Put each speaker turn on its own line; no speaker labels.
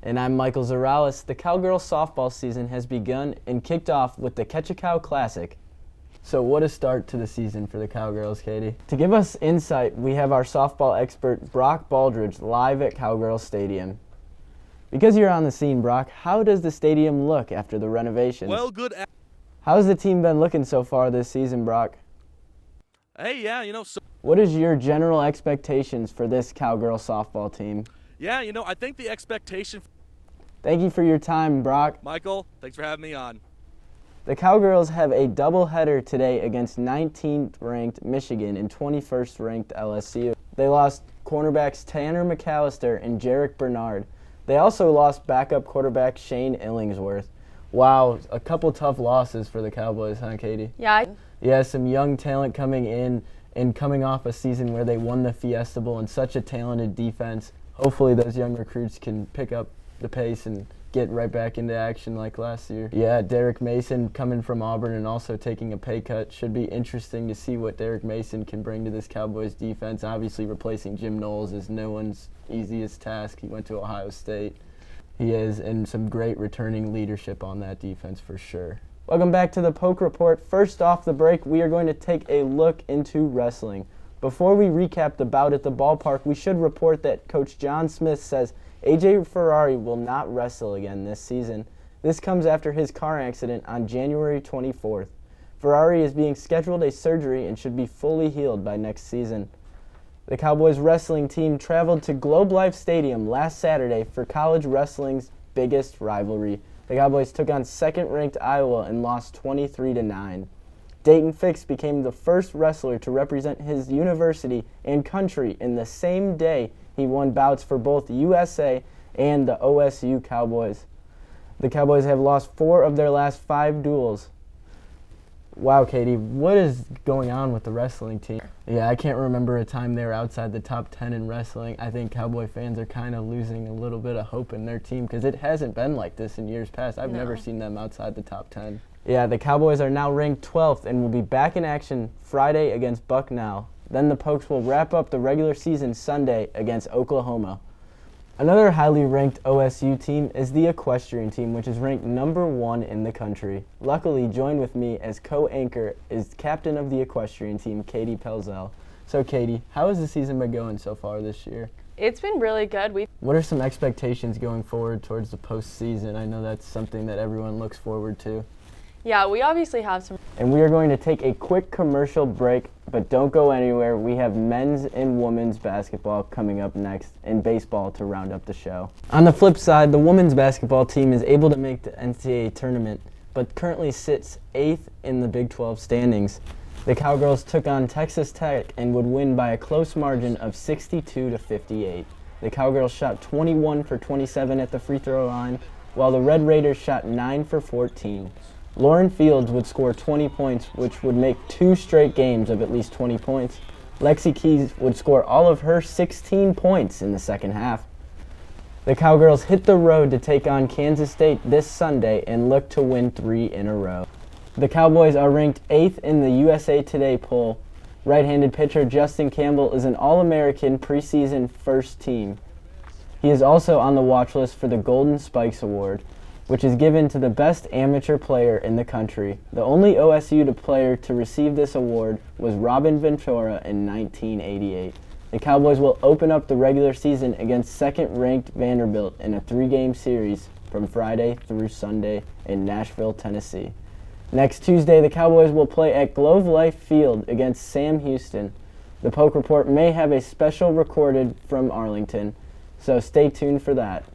And I'm Michael Zurales. The Cowgirls softball season has begun and kicked off with the Catch a Cow Classic. So what a start to the season for the Cowgirls, Katie. To give us insight, we have our softball expert, Brock Baldridge, live at Cowgirls Stadium. Because you're on the scene, Brock, how does the stadium look after the renovations?
Well, good.
How's the team been looking so far this season, Brock?
Hey, yeah,
What is your general expectations for this Cowgirl softball team?
Yeah, I think the expectation.
Thank you for your time, Brock.
Michael, thanks for having me on.
The Cowgirls have a doubleheader today against 19th-ranked Michigan and 21st-ranked LSU. They lost cornerbacks Tanner McAllister and Jarek Bernard. They also lost backup quarterback Shane Illingsworth. Wow, a couple tough losses for the Cowboys, huh, Katie? Yeah, some young talent coming in and coming off a season where they won the Fiesta Bowl and such a talented defense. Hopefully those young recruits can pick up the pace and get right back into action like last year. Yeah, Derek Mason coming from Auburn and also taking a pay cut. Should be interesting to see what Derek Mason can bring to this Cowboys defense. Obviously replacing Jim Knowles is no one's easiest task. He went to Ohio State. He is, and some great returning leadership on that defense for sure. Welcome back to the Poke Report. First off the break, we are going to take a look into wrestling. Before we recap the bout at the ballpark, we should report that Coach John Smith says AJ Ferrari will not wrestle again this season. This comes after his car accident on January 24th. Ferrari is being scheduled a surgery and should be fully healed by next season. The Cowboys wrestling team traveled to Globe Life Stadium last Saturday for college wrestling's biggest rivalry. The Cowboys took on second-ranked Iowa and lost 23-9. Dayton Fix became the first wrestler to represent his university and country in the same day he won bouts for both USA and the OSU Cowboys. The Cowboys have lost 4 of their last 5 duels. Wow, Katie, what is going on with the wrestling team? Yeah, I can't remember a time they were outside the top 10 in wrestling. I think Cowboy fans are kind of losing a little bit of hope in their team because it hasn't been like this in years past. I've never seen them outside the top 10. Yeah, the Cowboys are now ranked 12th and will be back in action Friday against Bucknell. Then the Pokes will wrap up the regular season Sunday against Oklahoma. Another highly ranked OSU team is the equestrian team, which is ranked number 1 in the country. Luckily, joined with me as co-anchor is captain of the equestrian team, Katie Pelzel. So Katie, how has the season been going so far this year?
It's been really good.
What are some expectations going forward towards the postseason? I know that's something that everyone looks forward to.
Yeah, we obviously have some.
And we are going to take a quick commercial break, but don't go anywhere. We have men's and women's basketball coming up next and baseball to round up the show. On the flip side, the women's basketball team is able to make the NCAA tournament, but currently sits 8th in the Big 12 standings. The Cowgirls took on Texas Tech and would win by a close margin of 62-58. The Cowgirls shot 21 for 27 at the free throw line, while the Red Raiders shot 9 for 14. Lauren Fields would score 20 points, which would make 2 straight games of at least 20 points. Lexi Keys would score all of her 16 points in the second half. The Cowgirls hit the road to take on Kansas State this Sunday and look to win 3 in a row. The Cowboys are ranked 8th in the USA Today poll. Right-handed pitcher Justin Campbell is an All-American preseason first team. He is also on the watch list for the Golden Spikes Award, which is given to the best amateur player in the country. The only OSU player to receive this award was Robin Ventura in 1988. The Cowboys will open up the regular season against second-ranked Vanderbilt in a 3-game series from Friday through Sunday in Nashville, Tennessee. Next Tuesday, the Cowboys will play at Globe Life Field against Sam Houston. The Poke Report may have a special recorded from Arlington, so stay tuned for that.